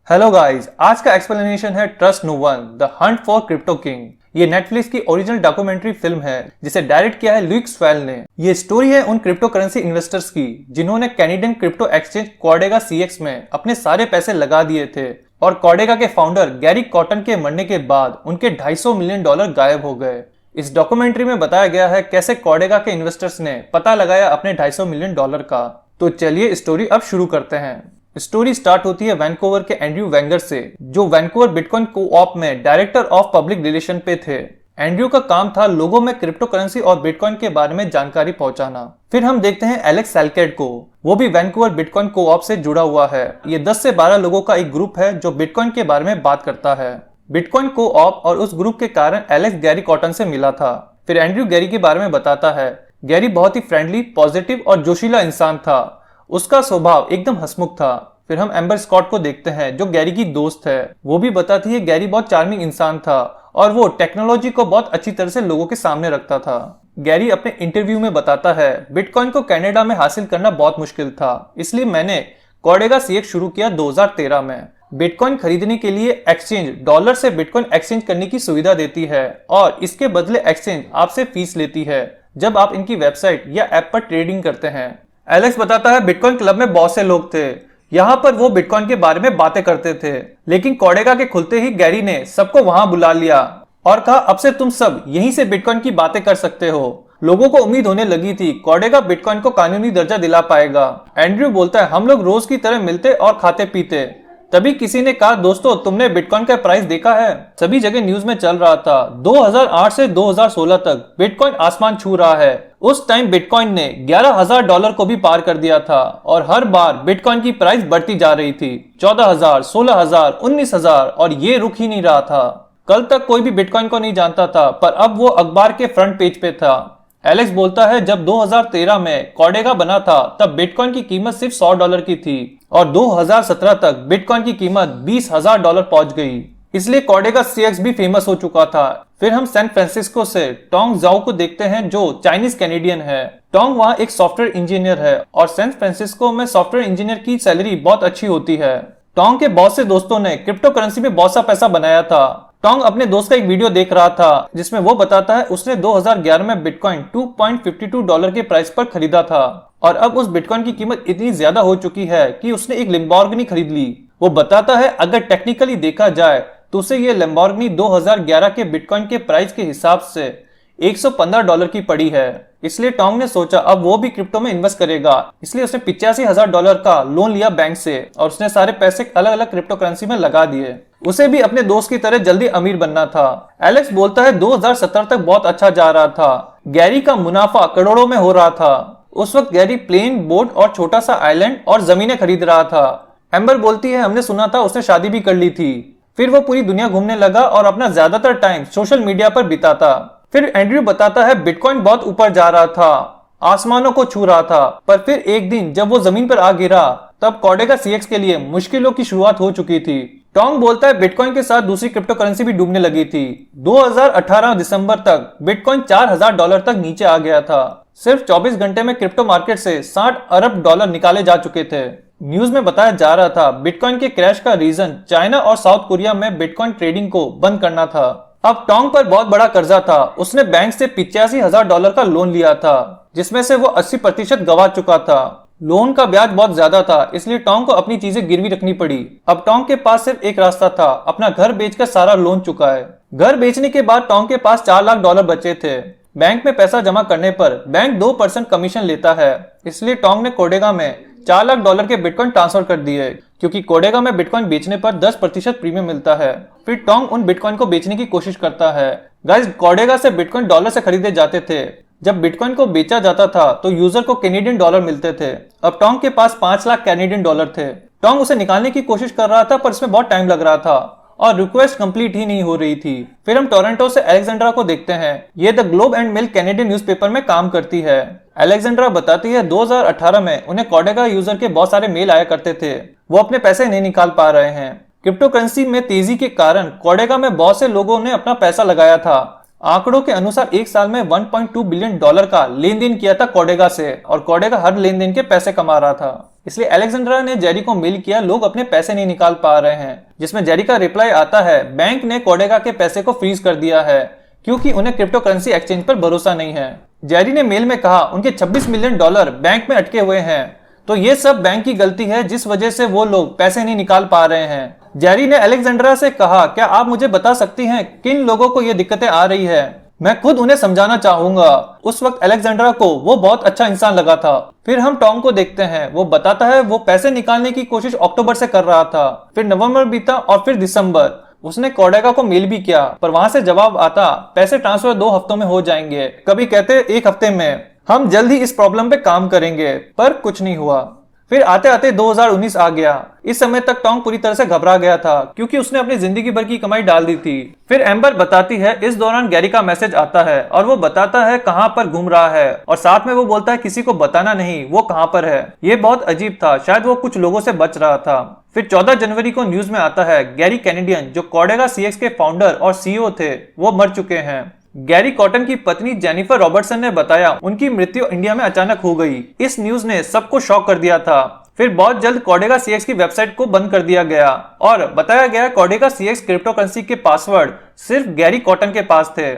Hello guys, आज का explanation है trust no one the hunt for crypto king. ये नेटफ्लिक्स की ओरिजिनल डॉक्यूमेंट्री फिल्म है जिसे डायरेक्ट किया है लुक स्वेल ने। ये स्टोरी है उन क्रिप्टो करेंसी इन्वेस्टर्स की जिन्होंने कैनेडियन क्रिप्टो एक्सचेंज कॉर्डेगा सीएक्स में अपने सारे पैसे लगा दिए थे और कॉर्डेगा के फाउंडर गैरी कॉटन के मरने के बाद उनके $250 मिलियन गायब हो गए। इस डॉक्यूमेंट्री में बताया गया है कैसे कॉर्डेगा के इन्वेस्टर्स ने पता लगाया अपने $250 मिलियन का। तो चलिए स्टोरी अब शुरू करते हैं। स्टोरी स्टार्ट होती है वैंकूवर के एंड्रयू वेंगर से, जो वैंकूवर बिटकॉइन कोऑप में डायरेक्टर ऑफ पब्लिक रिलेशन पे थे। एंड्रयू का काम था लोगों में क्रिप्टो करेंसी और बिटकॉइन के बारे में जानकारी पहुंचाना। फिर हम देखते हैं एलेक्स सैलकेड को, वो भी वैंकूवर बिटकॉइन कोऑप से जुड़ा हुआ है। ये 10 से 12 लोगों का एक ग्रुप है जो बिटकॉइन के बारे में बात करता है। बिटकॉइन कोऑप और उस ग्रुप के कारण एलेक्स गैरी कॉटन से मिला था। फिर एंड्रयू गैरी के बारे में बताता है। गैरी बहुत ही फ्रेंडली, पॉजिटिव और जोशीला इंसान था। उसका स्वभाव एकदम हंसमुख था। फिर हम एम्बर स्कॉट को देखते हैं जो गैरी की दोस्त है। वो भी बताती है गैरी बहुत चार्मिंग इंसान था और वो टेक्नोलॉजी को बहुत अच्छी तरह से लोगों के सामने रखता था। गैरी अपने इंटरव्यू में बताता है बिटकॉइन को कनाडा में हासिल करना बहुत मुश्किल था, इसलिए मैंने कॉर्डेगा सीएक्स शुरू किया 2013 में। बिटकॉइन खरीदने के लिए एक्सचेंज डॉलर से बिटकॉइन एक्सचेंज करने की सुविधा देती है और इसके बदले एक्सचेंज आपसे फीस लेती है जब आप इनकी वेबसाइट या ऐप पर ट्रेडिंग करते हैं। एलेक्स बताता है बिटकॉइन क्लब में बहुत से लोग थे, यहाँ पर वो बिटकॉइन के बारे में बातें करते थे, लेकिन कॉर्डेगा के खुलते ही गैरी ने सबको वहां बुला लिया और कहा अब से तुम सब यहीं से बिटकॉइन की बातें कर सकते हो। लोगों को उम्मीद होने लगी थी कॉर्डेगा बिटकॉइन को कानूनी दर्जा दिला पाएगा। एंड्रयू बोलता है हम लोग रोज की तरह मिलते और खाते पीते। तभी किसी ने कहा दोस्तों तुमने बिटकॉइन का प्राइस देखा है? सभी जगह न्यूज में चल रहा था 2008 से 2016 तक बिटकॉइन आसमान छू रहा है। उस टाइम बिटकॉइन ने $11,000 को भी पार कर दिया था और हर बार बिटकॉइन की प्राइस बढ़ती जा रही थी, 14,000, 16,000, 19,000 और ये रुक ही नहीं रहा था। कल तक कोई भी बिटकॉइन को नहीं जानता था, पर अब वो अखबार के फ्रंट पेज पे था। एलेक्स बोलता है जब 2013 में कॉर्डेगा बना था तब बिटकॉइन की कीमत सिर्फ $100 की थी और 2017 तक बिटकॉइन की कीमत $20,000 पहुंच गई, इसलिए कॉर्डेगा सीएक्स भी फेमस हो चुका था। फिर हम सैन फ्रांसिस्को से टोंग जाओ को देखते हैं जो चाइनीज कैनेडियन है। टोंग वहां एक सॉफ्टवेयर इंजीनियर है और सैन फ्रांसिस्को में सॉफ्टवेयर इंजीनियर की सैलरी बहुत अच्छी होती है। टोंग के बहुत से दोस्तों ने क्रिप्टो करेंसी में बहुत सा पैसा बनाया था। टोंग अपने दोस्त का एक वीडियो देख रहा था जिसमें वो बताता है उसने 2011 में बिटकॉइन $2.52 के प्राइस पर खरीदा था और अब उस बिटकॉइन की कीमत इतनी ज्यादा हो चुकी है कि उसने एक लैम्बोर्गिनी खरीद ली। वो बताता है अगर टेक्निकली देखा जाए तो उसे ये लैम्बोर्गिनी 2011 के बिटकॉइन के प्राइस के हिसाब से $115 की पड़ी है। इसलिए टोंग ने सोचा अब वो भी क्रिप्टो में इन्वेस्ट करेगा, इसलिए उसने $85,000 का लोन लिया बैंक से और उसने सारे पैसे अलग अलग क्रिप्टो करेंसी में लगा दिए। उसे भी अपने दोस्त की तरह जल्दी अमीर बनना था। एलेक्स बोलता है 2017 तक बहुत अच्छा जा रहा था। गैरी का मुनाफा करोड़ों में हो रहा था। उस वक्त गैरी प्लेन, बोट और छोटा सा आइलैंड और जमीनें खरीद रहा था। एम्बर बोलती है हमने सुना था उसने शादी भी कर ली थी। फिर वो पूरी दुनिया घूमने लगा और अपना ज्यादातर टाइम सोशल मीडिया पर बिताता। फिर एंड्रयू बताता है बिटकॉइन बहुत ऊपर जा रहा था, आसमानों को छू रहा था, पर फिर एक दिन जब वो जमीन पर आ गिरा तब कॉर्डेगा सीएक्स के लिए मुश्किलों की शुरुआत हो चुकी थी। टोंग बोलता है बिटकॉइन के साथ दूसरी क्रिप्टो करेंसी भी डूबने लगी थी। 2018 दिसंबर तक बिटकॉइन $4,000 तक नीचे आ गया था। सिर्फ 24 घंटे में क्रिप्टो मार्केट से $60 अरब निकाले जा चुके थे। न्यूज में बताया जा रहा था बिटकॉइन के क्रैश का रीजन चाइना और साउथ कोरिया में बिटकॉइन ट्रेडिंग को बंद करना था। अब टोंग पर बहुत बड़ा कर्जा था। उसने बैंक से $85,000 का लोन लिया था जिसमें से वो 80% गवा चुका था। लोन का ब्याज बहुत ज्यादा था, इसलिए टोंग को अपनी चीजें गिरवी रखनी पड़ी। अब टोंग के पास सिर्फ एक रास्ता था, अपना घर बेचकर सारा लोन चुका है। घर बेचने के बाद टोंग के पास $4 लाख बचे थे। बैंक में पैसा जमा करने पर बैंक 2% कमीशन लेता है, इसलिए टोंग ने कॉर्डेगा में $4 लाख के बिटकॉइन ट्रांसफर कर दिए, क्योंकि कॉर्डेगा में बिटकॉइन बेचने पर 10% प्रीमियम मिलता है। फिर टोंग उन बिटकॉइन को बेचने की कोशिश करता है। गाइस, कॉर्डेगा से बिटकॉइन डॉलर से खरीदे जाते थे। जब बिटकॉइन को बेचा जाता था तो यूजर को कैनेडियन डॉलर मिलते थे। अब टोंग के पास $5 लाख कैनेडियन डॉलर थे। टोंग उसे निकालने की कोशिश कर रहा था पर इसमें बहुत टाइम लग रहा था और रिक्वेस्ट कंप्लीट ही नहीं हो रही थी। फिर हम टोरंटो से अलेक्जेंड्रा को देखते हैं। ये the Globe and Mail Canadian newspaper में काम करती है। अलेक्जेंड्रा बताती है 2018 में उन्हें कॉर्डेगा यूजर के बहुत सारे मेल आया करते थे। वो अपने पैसे नहीं निकाल पा रहे हैं। क्रिप्टो करेंसी में तेजी के कारण कॉर्डेगा में बहुत से लोगों ने अपना पैसा लगाया था। आंकड़ों के अनुसार एक साल में 1.2 बिलियन डॉलर का लेन देन किया था कोडेगा से, और कोडेगा हर लेन देन के पैसे कमा रहा था। इसलिए अलेक्जेंड्रा ने जेरी को मेल किया, लोग अपने पैसे नहीं निकाल पा रहे हैं, जिसमें जेरी का रिप्लाई आता है, बैंक ने कोडेगा के पैसे को फ्रीज कर दिया है क्योंकि उन्हें क्रिप्टो करेंसी एक्सचेंज पर भरोसा नहीं है। जेरी ने मेल में कहा उनके 26 मिलियन डॉलर बैंक में अटके हुए हैं, तो ये सब बैंक की गलती है जिस वजह से वो लोग पैसे नहीं निकाल पा रहे हैं। जेरी ने अलेक्जेंड्रा से कहा, क्या आप मुझे बता सकती हैं किन लोगों को ये दिक्कतें आ रही है, मैं खुद उन्हें समझाना चाहूंगा। उस वक्त अलेक्जेंड्रा को वो बहुत अच्छा इंसान लगा था। फिर हम टॉम को देखते हैं, वो बताता है वो पैसे निकालने की कोशिश अक्टूबर से कर रहा था, फिर नवंबर बीता और फिर दिसंबर। उसने कोडेगा को मेल भी किया, पर वहां से जवाब आता, पैसे ट्रांसफर 2 हफ्तों में हो जाएंगे, कभी कहते 1 हफ्ते में, हम जल्द ही इस प्रॉब्लम पे काम करेंगे, पर कुछ नहीं हुआ। फिर आते आते 2019 आ गया। इस समय तक टोंग पूरी तरह से घबरा गया था क्योंकि उसने अपनी जिंदगी भर की कमाई डाल दी थी। फिर एम्बर बताती है, इस दौरान गैरी का मैसेज आता है और वो बताता है कहां पर घूम रहा है, और साथ में वो बोलता है किसी को बताना नहीं वो कहां पर है। ये बहुत अजीब था, शायद वो कुछ लोगों से बच रहा था। फिर 14 जनवरी को न्यूज में आता है, गैरी कैनेडियन जो कोडेगा सीएक्स के फाउंडर और सीईओ थे, वो मर चुके हैं। गैरी कॉटन की पत्नी जेनिफर रॉबर्टसन ने बताया उनकी मृत्यु इंडिया में अचानक हो गई। इस न्यूज ने सबको शॉक कर दिया था। फिर बहुत जल्द कोडेगा सीएक्स की वेबसाइट को बंद कर दिया गया और बताया गया कोडेगा सीएक्स क्रिप्टो करेंसी के पासवर्ड सिर्फ गैरी कॉटन के पास थे,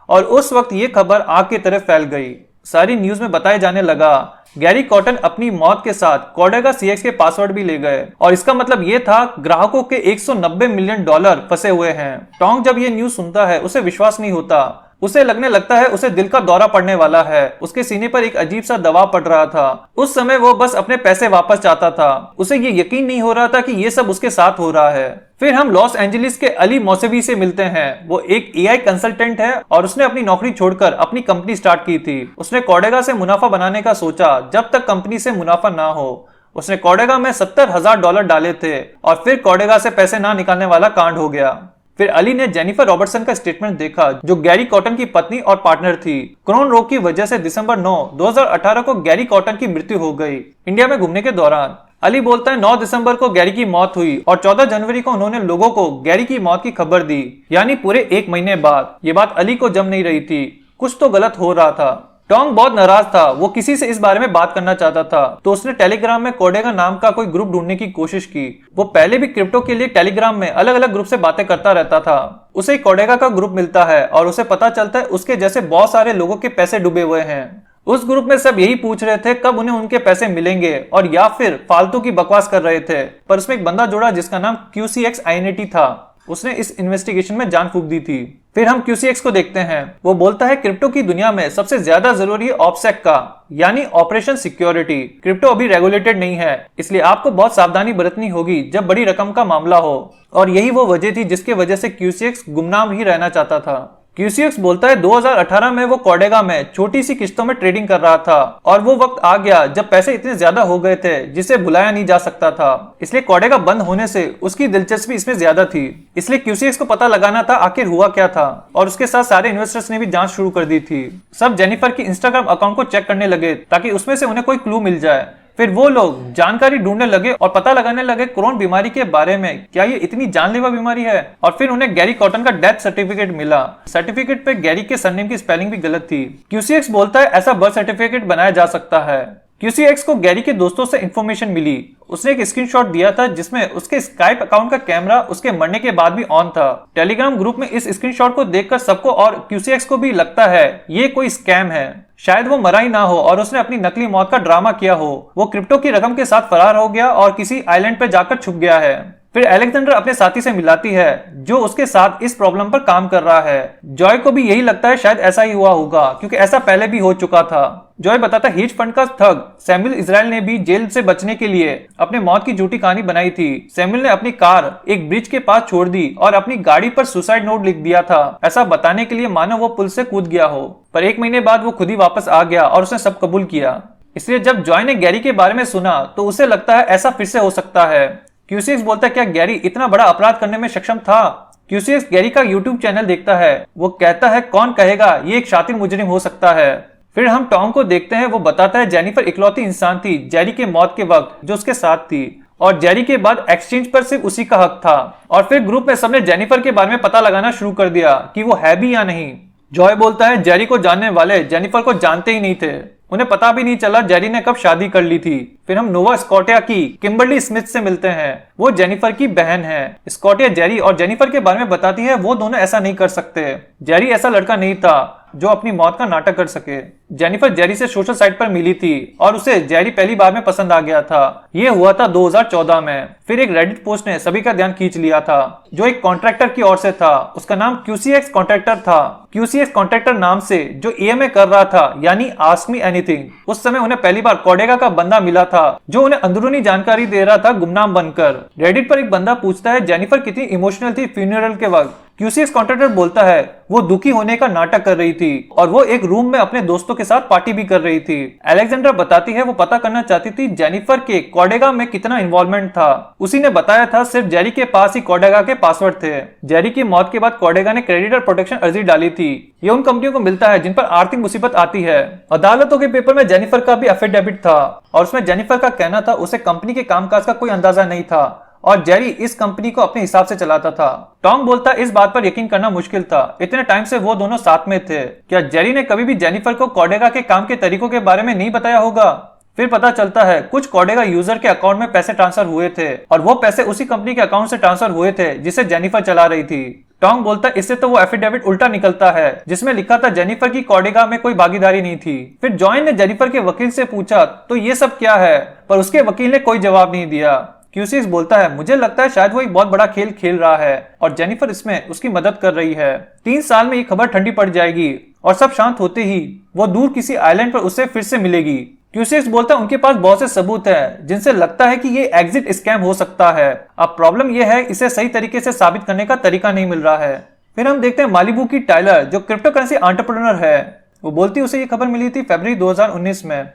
और उस वक्त ये खबर आग की तरह फैल गई। सारी न्यूज में बताया जाने लगा गैरी कॉटन अपनी मौत के साथ कोडेगा सीएक्स के पासवर्ड भी ले गए, और इसका मतलब ये था ग्राहकों के 190 मिलियन डॉलर फंसे हुए हैं। टोंग जब ये न्यूज सुनता है उसे विश्वास नहीं होता, उसे लगने लगता है उसे दिल का दौरा पड़ने वाला है। उसके सीने पर एक अजीब सा दबाव पड़ रहा था। उस समय वो बस अपने पैसे वापस चाहता था। उसे ये यकीन नहीं हो रहा था कि ये सब उसके साथ हो रहा है। फिर हम लॉस एंजलिस के अली मौसवी से मिलते हैं। वो एक एआई कंसल्टेंट है और उसने अपनी नौकरी छोड़कर अपनी कंपनी स्टार्ट की थी। उसने कोडेगा से मुनाफा बनाने का सोचा जब तक कंपनी से मुनाफा ना हो। उसने कोडेगा में $70,000 डाले थे और फिर कोडेगा से पैसे ना निकालने वाला कांड हो गया। फिर अली ने जेनिफर रॉबर्टसन का स्टेटमेंट देखा जो गैरी कॉटन की पत्नी और पार्टनर थी। क्रोन रोग की वजह से दिसंबर 9, 2018 को गैरी कॉटन की मृत्यु हो गई इंडिया में घूमने के दौरान। अली बोलता है 9 दिसंबर को गैरी की मौत हुई और 14 जनवरी को उन्होंने लोगों को गैरी की मौत की खबर दी, यानी पूरे 1 महीने बाद। ये बात अली को जम नहीं रही थी, कुछ तो गलत हो रहा था। टोंग बहुत नाराज था, वो किसी से इस बारे में बात करना चाहता था, तो उसने टेलीग्राम में कोडेगा नाम का कोई ग्रुप ढूंढने की कोशिश की। वो पहले भी क्रिप्टो के लिए टेलीग्राम में अलग अलग ग्रुप से बातें करता रहता था। उसे कोडेगा का ग्रुप मिलता है और उसे पता चलता है उसके जैसे बहुत सारे लोगों के पैसे डूबे हुए हैं। उस ग्रुप में सब यही पूछ रहे थे कब उन्हें उनके पैसे मिलेंगे, और या फिर फालतू की बकवास कर रहे थे। पर उसमें एक बंदा जुड़ा जिसका नाम QCX INT था। उसने इस इन्वेस्टिगेशन में जान फूंक दी थी। फिर हम QCX को देखते हैं। वो बोलता है क्रिप्टो की दुनिया में सबसे ज्यादा जरूरी है ऑप्सेक का, यानी ऑपरेशन सिक्योरिटी। क्रिप्टो अभी रेगुलेटेड नहीं है, इसलिए आपको बहुत सावधानी बरतनी होगी जब बड़ी रकम का मामला हो, और यही वो वजह थी जिसकी वजह से QCX गुमनाम ही रहना चाहता था। QCX बोलता है 2018 में वो कोडेगा में छोटी सी किस्तों में ट्रेडिंग कर रहा था, और वो वक्त आ गया जब पैसे इतने ज्यादा हो गए थे जिसे भुलाया नहीं जा सकता था। इसलिए कोडेगा बंद होने से उसकी दिलचस्पी इसमें ज्यादा थी। इसलिए QCX को पता लगाना था आखिर हुआ क्या था, और उसके साथ सारे इन्वेस्टर्स ने भी जांच शुरू कर दी थी। सब जेनिफर की इंस्टाग्राम अकाउंट को चेक करने लगे ताकि उसमें से उन्हें कोई क्लू मिल जाए। फिर वो लोग जानकारी ढूंढने लगे और पता लगाने लगे क्रोन बीमारी के बारे में, क्या ये इतनी जानलेवा बीमारी है। और फिर उन्हें गैरी कॉटन का डेथ सर्टिफिकेट मिला। सर्टिफिकेट पे गैरी के सरनेम की स्पेलिंग भी गलत थी। QCX बोलता है ऐसा बर्थ सर्टिफिकेट बनाया जा सकता है। QCX को गैरी के दोस्तों से इंफॉर्मेशन मिली। उसने एक स्क्रीनशॉट दिया था जिसमें उसके स्काइप अकाउंट का कैमरा उसके मरने के बाद भी ऑन था। टेलीग्राम ग्रुप में इस स्क्रीनशॉट को देखकर सबको और QCX को भी लगता है ये कोई स्कैम है। शायद वो मरा ही ना हो और उसने अपनी नकली मौत का ड्रामा किया हो। वो क्रिप्टो की रकम के साथ फरार हो गया और किसी आइलैंड पर जाकर छुप गया है। फिर अलेक्जेंडर अपने साथी से मिलाती है जो उसके साथ इस प्रॉब्लम पर काम कर रहा है। जॉय को भी यही लगता है शायद ऐसा ही हुआ होगा क्योंकि ऐसा पहले भी हो चुका था। जॉय बताता है हेज फंड का ठग सैमुअल इजराइल ने भी जेल से बचने के लिए अपने मौत की झूठी कहानी बनाई थी। सैमुअल ने अपनी कार एक ब्रिज के पास छोड़ दी और अपनी गाड़ी पर सुसाइड नोट लिख दिया था, ऐसा बताने के लिए मानो वो पुल से कूद गया हो। पर 1 महीने बाद वो खुद ही वापस आ गया और उसने सब कबूल किया। इसलिए जब जॉय ने गैरी के बारे में सुना तो उसे लगता है ऐसा फिर से हो सकता है। QCX बोलता है क्या गैरी इतना बड़ा अपराध करने में सक्षम था। QCX गैरी का YouTube चैनल देखता है। वो कहता है कौन कहेगा ये एक शातिर मुजरिम हो सकता है। फिर हम टॉम को देखते हैं। वो बताता है जेनिफर इकलौती इंसान थी जेरी के मौत के वक्त जो उसके साथ थी, और जेरी के बाद एक्सचेंज पर सिर्फ उसी का हक था। और फिर ग्रुप में सबने जेनिफर के बारे में पता लगाना शुरू कर दिया कि वो है भी या नहीं। जॉय बोलता है जेरी को जानने वाले जेनिफर को जानते ही नहीं थे, उन्हें पता भी नहीं चला जेरी ने कब शादी कर ली थी। फिर हम नोवा स्कॉटिया की किम्बरली स्मिथ से मिलते हैं, वो जेनिफर की बहन है। स्कॉटिया जेरी और जेनिफर के बारे में बताती है वो दोनों ऐसा नहीं कर सकते, जेरी ऐसा लड़का नहीं था जो अपनी मौत का नाटक कर सके। जेनिफर जेरी से सोशल साइट पर मिली थी और उसे जेरी पहली बार में पसंद आ गया था। ये हुआ था 2014 में। फिर एक रेडिट पोस्ट ने सभी का ध्यान खींच लिया था जो एक कॉन्ट्रैक्टर की ओर से था, उसका नाम QCX कॉन्ट्रैक्टर था। QCX कॉन्ट्रैक्टर नाम से जो EMA कर रहा था, यानी आस्क मी एनीथिंग। उस समय उन्हें पहली बार कोडेगा का बंदा मिला था जो उन्हें अंदरूनी जानकारी दे रहा था गुमनाम बनकर। रेडिट पर एक बंदा पूछता है जेनिफर कितनी इमोशनल थी फ्यूनरल के वक्त। QCX कॉन्ट्रैक्टर बोलता है वो दुखी होने का नाटक कर रही थी और वो एक रूम में अपने दोस्तों के साथ पार्टी भी कर रही थी। अलेक्जेंड्रा बताती है वो पता करना चाहती थी जेनिफर के कोडेगा में कितना इन्वॉल्वमेंट था। उसी ने बताया था सिर्फ जेरी के पास ही कोडेगा के पासवर्ड थे। जेरी की मौत के बाद कोडेगा ने क्रेडिटर प्रोटेक्शन अर्जी डाली थी। ये उन कंपनियों को मिलता है जिन पर आर्थिक मुसीबत आती है। अदालतों के पेपर में जेनिफर का भी एफिडेविट था और उसमें जेनिफर का कहना था उसे कंपनी के कामकाज का कोई अंदाजा नहीं था और जेरी इस कंपनी को अपने हिसाब से चलाता था। टॉम बोलता इस बात पर यकीन करना मुश्किल था, इतने टाइम से वो दोनों साथ में थे। क्या जेरी ने कभी भी जेनिफर को कोडेगा के काम के तरीकों के बारे में नहीं बताया होगा? फिर पता चलता है कुछ कोडेगा यूजर के अकाउंट में पैसे ट्रांसफर हुए थे और वो पैसे उसी कंपनी के अकाउंट से ट्रांसफर हुए थे जिसे जेनिफर चला रही थी। टॉम बोलता इससे तो वो एफिडेविट उल्टा निकलता है जिसमें लिखा था जेनिफर की कोडेगा में कोई भागीदारी नहीं थी। फिर जॉय ने जेनिफर के वकील से पूछा तो ये सब क्या है, पर उसके वकील ने कोई जवाब नहीं दिया। QCX बोलता है मुझे लगता है शायद वो एक बहुत बड़ा खेल खेल रहा है और जेनिफर इसमें उसकी मदद कर रही है। 3 साल में ये खबर ठंडी पड़ जाएगी और सब शांत होते ही वो दूर किसी आइलैंड पर उससे फिर से मिलेगी। QCX बोलता है उनके पास बहुत से सबूत है जिनसे लगता है कि ये एग्जिट स्कैम हो सकता है। अब प्रॉब्लम यह है इसे सही तरीके से साबित करने का तरीका नहीं मिल रहा है। फिर हम देखते हैं मालिबू की टाइलर जो क्रिप्टो करेंसी एंटरप्रेन्योर है। वो बोलती उसे ये खबर मिली थी फरवरी 2019 में।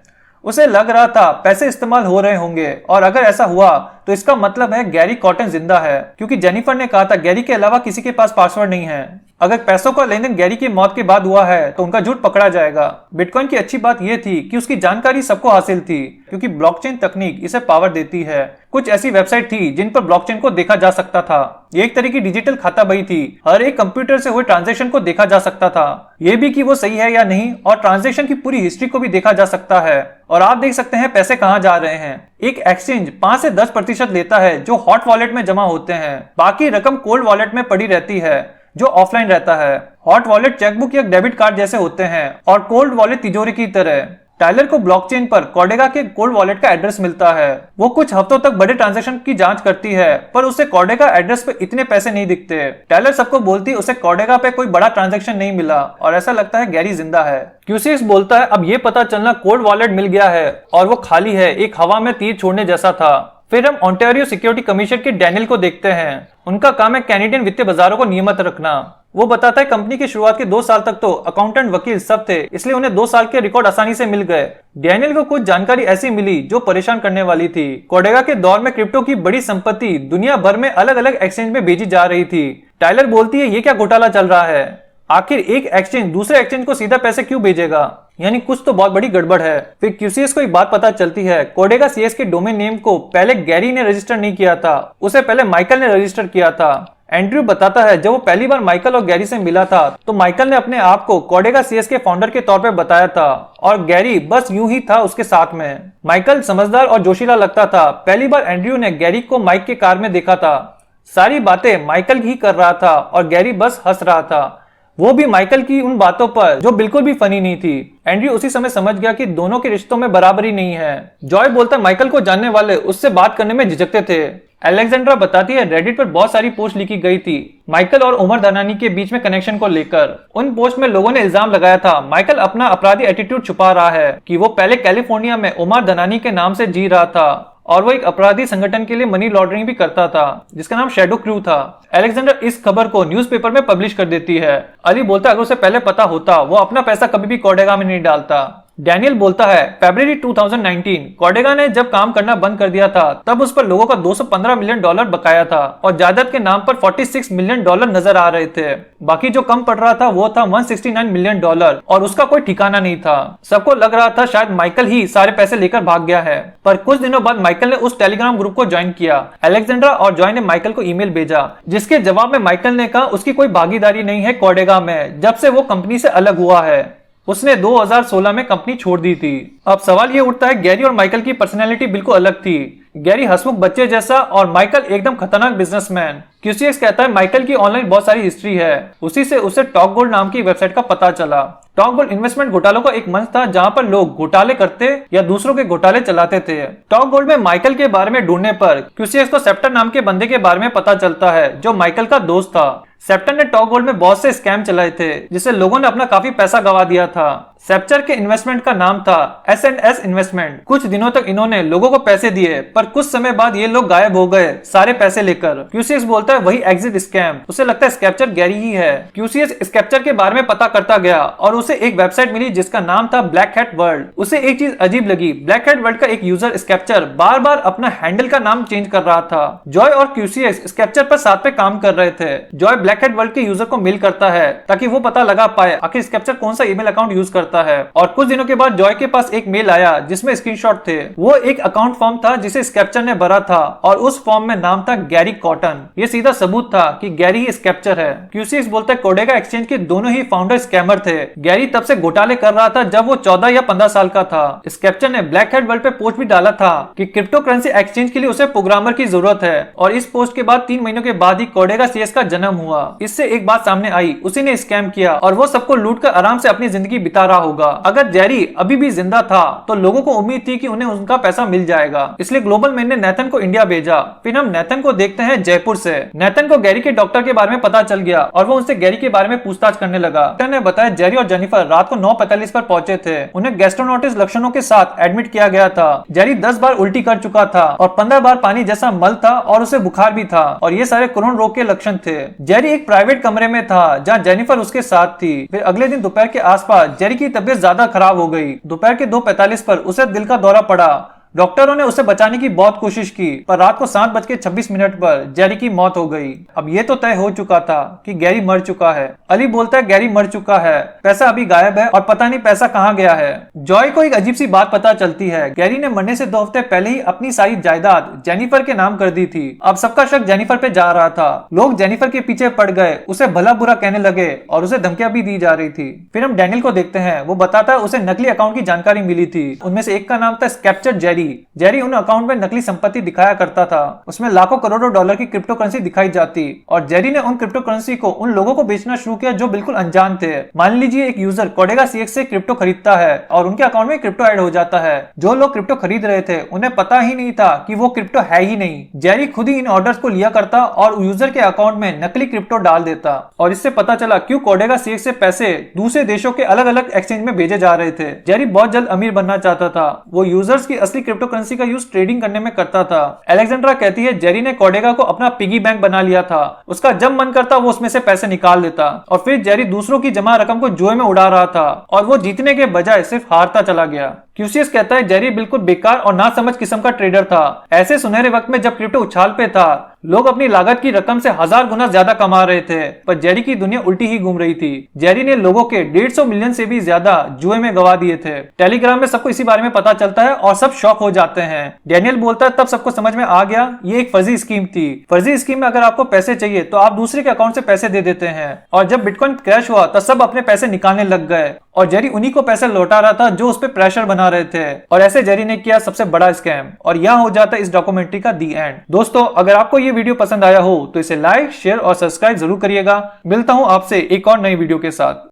उसे लग रहा था पैसे इस्तेमाल हो रहे होंगे और अगर ऐसा हुआ तो इसका मतलब है गैरी कॉटन जिंदा है, क्योंकि जेनिफर ने कहा था गैरी के अलावा किसी के पास पासवर्ड नहीं है। अगर पैसों का लेन देन गैरी की मौत के बाद हुआ है तो उनका झूठ पकड़ा जाएगा। बिटकॉइन की अच्छी बात यह थी कि उसकी जानकारी सबको हासिल थी क्योंकि ब्लॉकचेन तकनीक इसे पावर देती है। कुछ ऐसी वेबसाइट थी जिन पर ब्लॉकचेन को देखा जा सकता था। ये एक तरह की डिजिटल खाता बही थी, हर एक कंप्यूटर से हुए ट्रांजैक्शन को देखा जा सकता था, ये भी कि वो सही है या नहीं, और ट्रांजैक्शन की पूरी हिस्ट्री को भी देखा जा सकता है और आप देख सकते हैं पैसे कहां जा रहे हैं। एक एक्सचेंज 5 से 10% लेता है जो हॉट वॉलेट में जमा होते हैं, बाकी रकम कोल्ड वॉलेट में पड़ी रहती है जो ऑफलाइन रहता है। हॉट वॉलेट चेकबुक या डेबिट कार्ड जैसे होते हैं और कोल्ड वॉलेट तिजोरी की तरह। टाइलर को ब्लॉकचेन पर कोडेगा के कोल्ड वॉलेट का एड्रेस मिलता है। वो कुछ हफ्तों तक बड़े ट्रांजैक्शन की जांच करती है पर उसे कोडेगा एड्रेस पे इतने पैसे नहीं दिखते। टाइलर सबको बोलती उसे कोडेगा पे कोई बड़ा ट्रांजैक्शन नहीं मिला और ऐसा लगता है गैरी जिंदा है। QCX बोलता है अब ये पता चलना कोल्ड वॉलेट मिल गया है और वो खाली है, एक हवा में तीर छोड़ने जैसा था। फिर हम ओंटारियो सिक्योरिटी कमीशन के डैनियल को देखते हैं। उनका काम है कैनेडियन वित्तीय बाजारों को नियमित रखना। वो बताता है कंपनी की शुरुआत के 2 साल तक तो अकाउंटेंट वकील सब थे, इसलिए उन्हें 2 साल के रिकॉर्ड आसानी से मिल गए। डैनियल को कुछ जानकारी ऐसी मिली जो परेशान करने वाली थी। कोडेगा के दौर में क्रिप्टो की बड़ी संपत्ति दुनिया भर में अलग अलग एक्सचेंज में भेजी जा रही थी। टाइलर बोलती है ये क्या घोटाला चल रहा है, आखिर एक एक्सचेंज दूसरे एक्सचेंज को सीधा पैसे क्यों भेजेगा, यानी कुछ तो बहुत बड़ी गड़बड़ है। फिर QCX को एक बात पता चलती है, कोडेगा CS के डोमेन नेम को पहले गैरी ने रजिस्टर नहीं किया था, उसे पहले माइकल ने रजिस्टर किया था। एंड्रयू बताता है जब वो पहली बार माइकल और गैरी से मिला था तो माइकल ने अपने आप को कोडेगा CS के फाउंडर के तौर पर बताया था और गैरी बस यूं ही था उसके साथ में। माइकल समझदार और जोशीला लगता था। पहली बार एंड्रयू ने गैरी को माइक के कार में देखा था। सारी बातें माइकल ही कर रहा था और गैरी बस हंस रहा था, वो भी माइकल की उन बातों पर जो बिल्कुल भी फनी नहीं थी। एंड्रयू उसी समय समझ गया कि दोनों के रिश्तों में बराबरी नहीं है। जॉय बोलता माइकल को जानने वाले उससे बात करने में झिझकते थे। अलेक्जेंड्रा बताती है रेडिट पर बहुत सारी पोस्ट लिखी गई थी माइकल और उमर धनानी के बीच में कनेक्शन को लेकर। उन पोस्ट में लोगों ने इल्जाम लगाया था माइकल अपना अपराधी एटीट्यूड छुपा रहा है, कि वो पहले कैलिफोर्निया में उमर धनानी के नाम से जी रहा था और वो एक अपराधी संगठन के लिए मनी लॉन्ड्रिंग भी करता था जिसका नाम शैडो क्रू था। अलेक्जेंडर इस खबर को न्यूज़पेपर में पब्लिश कर देती है। अली बोलता अगर उसे पहले पता होता वो अपना पैसा कभी भी कोडेगा में नहीं डालता। डैनियल बोलता है फरवरी 2019 कोर्टेगा ने जब काम करना बंद कर दिया था तब उस पर लोगों का $215 मिलियन बकाया था और जायदाद के नाम पर $46 मिलियन नजर आ रहे थे। बाकी जो कम पड़ रहा था वो था $169 मिलियन और उसका कोई ठिकाना नहीं था। सबको लग रहा था शायद माइकल ही सारे पैसे लेकर भाग गया है, पर कुछ दिनों बाद माइकल ने उस टेलीग्राम ग्रुप को ज्वाइन किया। अलेक्जेंड्रा और जॉय ने माइकल को ईमेल भेजा जिसके जवाब में माइकल ने कहा उसकी कोई भागीदारी नहीं है कोर्टेगा में जब से वो कंपनी से अलग हुआ है। उसने 2016 में कंपनी छोड़ दी थी। अब सवाल ये उठता है गैरी और माइकल की पर्सनैलिटी बिल्कुल अलग थी। गैरी हंसमुख बच्चे जैसा और माइकल एकदम खतरनाक बिजनेसमैन। QCX कहता है माइकल की ऑनलाइन बहुत सारी हिस्ट्री है, उसी से उसे टॉक गोल्ड नाम की वेबसाइट का पता चला। टॉक गोल्ड इन्वेस्टमेंट घोटालों का एक मंच था जहां पर लोग घोटाले करते या दूसरों के घोटाले चलाते थे। टॉक गोल्ड में माइकल के बारे में ढूंढने पर QCX को सेप्टर नाम के बंदे के बारे में पता चलता है जो माइकल का दोस्त था। सेप्टर ने टॉक गोल्ड में बहुत से स्कैम चलाए थे जिससे लोगों ने अपना काफी पैसा गवा दिया था। सेप्चर के इन्वेस्टमेंट का नाम था S&S इन्वेस्टमेंट। कुछ दिनों तक इन्होंने लोगों को पैसे दिए पर कुछ समय बाद ये लोग गायब हो गए सारे पैसे लेकर। QCX बोलता है वही एग्जिट स्कैम। उसे लगता है स्कैप्चर गैरी ही है। QCX स्कैप्चर के बारे में पता करता गया और उसे एक वेबसाइट मिली जिसका नाम था ब्लैक हैट वर्ल्ड। उसे एक चीज अजीब लगी, ब्लैक हैट वर्ल्ड का एक यूजर स्कैप्चर बार बार अपना हैंडल का नाम चेंज कर रहा था। जॉय और QCX स्कैप्चर पर साथ में काम कर रहे थे। जॉय ब्लैक हैट वर्ल्ड के यूजर को मेल करता है ताकि वो पता लगा पाए आखिर स्कैप्चर कौन सा ईमेल अकाउंट यूज करता है। और कुछ दिनों के बाद जॉय के पास एक मेल आया जिसमें स्क्रीनशॉट थे। वो एक अकाउंट फॉर्म था जिसे स्कैप्चर ने भरा था और उस फॉर्म में नाम था गैरी कॉटन। ये सीधा सबूत था कि गैरी ही स्कैप्चर है। QCX बोलता है कोर्टेगा एक्सचेंज के दोनों ही फाउंडर स्कैमर थे। गैरी तब से घोटाले कर रहा था जब वो 14 या 15 साल का था। स्कैप्चर ने ब्लैक हैट वर्ल्ड पे पोस्ट भी डाला था कि क्रिप्टो करेंसी एक्सचेंज के लिए उसे प्रोग्रामर की जरूरत है और इस पोस्ट के बाद 3 महीनों के बाद ही कोर्टेगा CS का जन्म हुआ। इससे एक बात सामने आई, उसी ने स्कैम किया और वो सबको लूट कर आराम से अपनी जिंदगी बिता रहा होगा। अगर जेरी अभी भी जिंदा था तो लोगों को उम्मीद थी कि उन्हें उनका पैसा मिल जाएगा, इसलिए ग्लोबल मैन ने नेथन को इंडिया भेजा। फिर हम नेथन को देखते हैं जयपुर से। नेथन को गैरी के डॉक्टर के बारे में पता चल गया और वो उनसे गैरी के बारे में पूछताछ करने लगा। डॉक्टर ने बताया जेरी और जेनिफर रात को 9:45 पर पहुंचे थे। उन्हें गैस्ट्रोनोटिस लक्षणों के साथ एडमिट किया गया था। जेरी 10 बार उल्टी कर चुका था और 15 बार पानी जैसा मल था और उसे बुखार भी था और ये सारे कोरोना रोग के लक्षण थे। जेरी एक प्राइवेट कमरे में था जहाँ जेनिफर उसके साथ थी। फिर अगले दिन दोपहर के आसपास जेरी की तबीयत ज्यादा खराब हो गई। दोपहर के 2:45 पर उसे दिल का दौरा पड़ा। डॉक्टरों ने उसे बचाने की बहुत कोशिश की पर रात को 7:26 पर जेरी की मौत हो गई। अब ये तो तय हो चुका था कि गैरी मर चुका है। अली बोलता है गैरी मर चुका है, पैसा अभी गायब है और पता नहीं पैसा कहाँ गया है। जॉय को एक अजीब सी बात पता चलती है, गैरी ने मरने से 2 हफ्ते पहले ही अपनी सारी जायदाद जेनिफर के नाम कर दी थी। अब सबका शक जेनिफर पे जा रहा था। लोग जेनिफर के पीछे पड़ गए, उसे भला बुरा कहने लगे और उसे धमकियां भी दी जा रही थी। फिर हम डैनियल को देखते हैं। वो बताता है उसे नकली अकाउंट की जानकारी मिली थी। उनमें से एक का नाम था स्कैप्चर जेरी। जेरी उन अकाउंट में नकली संपत्ति दिखाया करता था। उसमें लाखों करोड़ों डॉलर की क्रिप्टो करेंसी दिखाई जाती और जेरी ने उन क्रिप्टो करेंसी को उन लोगों को बेचना शुरू किया जो बिल्कुल अनजान थे। मान लीजिए एक यूजर कोर्टेगा CX से क्रिप्टो खरीदता है और उनके अकाउंट में क्रिप्टो ऐड हो जाता है। जो लोग क्रिप्टो खरीद रहे थे उन्हें पता ही नहीं था कि वो क्रिप्टो है ही नहीं। जेरी खुद ही इन ऑर्डर्स को लिया करता और यूजर के अकाउंट में नकली क्रिप्टो डाल देता और इससे पता चला क्यों कोर्टेगा CX से पैसे दूसरे देशों के अलग अलग एक्सचेंज में भेजे जा रहे थे। जेरी बहुत जल्द अमीर बनना चाहता था। वो यूजर्स की असली क्रिप्टो करेंसी का यूज ट्रेडिंग करने में करता था। अलेक्जेंड्रा कहती है जेरी ने कोर्टेगा को अपना पिगी बैंक बना लिया था। उसका जब मन करता वो उसमें से पैसे निकाल लेता और फिर जेरी दूसरों की जमा रकम को जुए में उड़ा रहा था और वो जीतने के बजाय सिर्फ हारता चला गया। QCX कहता है जेरी बिल्कुल बेकार और नासमझ किस्म का ट्रेडर था। ऐसे सुनहरे वक्त में जब क्रिप्टो उछाल पे था, लोग अपनी लागत की रकम से 1000 गुना ज्यादा कमा रहे थे, पर जेरी की दुनिया उल्टी ही घूम रही थी। जेरी ने लोगों के 150 मिलियन से भी ज्यादा जुए में गवा दिए थे। टेलीग्राम में सबको इसी बारे में पता चलता है और सब शॉक हो जाते हैं। डैनियल बोलता है तब सबको समझ में आ गया ये एक फर्जी स्कीम थी। फर्जी स्कीम में अगर आपको पैसे चाहिए तो आप दूसरे के अकाउंट से पैसे दे देते हैं और जब बिटकॉइन क्रैश हुआ तब सब अपने पैसे निकालने लग गए और जेरी उन्हीं को पैसे लौटा रहा था जो उस पर प्रेशर बना रहे थे और ऐसे जेरी ने किया सबसे बड़ा स्कैम। और यहाँ हो जाता है इस डॉक्यूमेंट्री का दी एंड। दोस्तों अगर आपको ये वीडियो पसंद आया हो तो इसे लाइक, शेयर और सब्सक्राइब जरूर करिएगा। मिलता हूँ आपसे एक और नई वीडियो के साथ।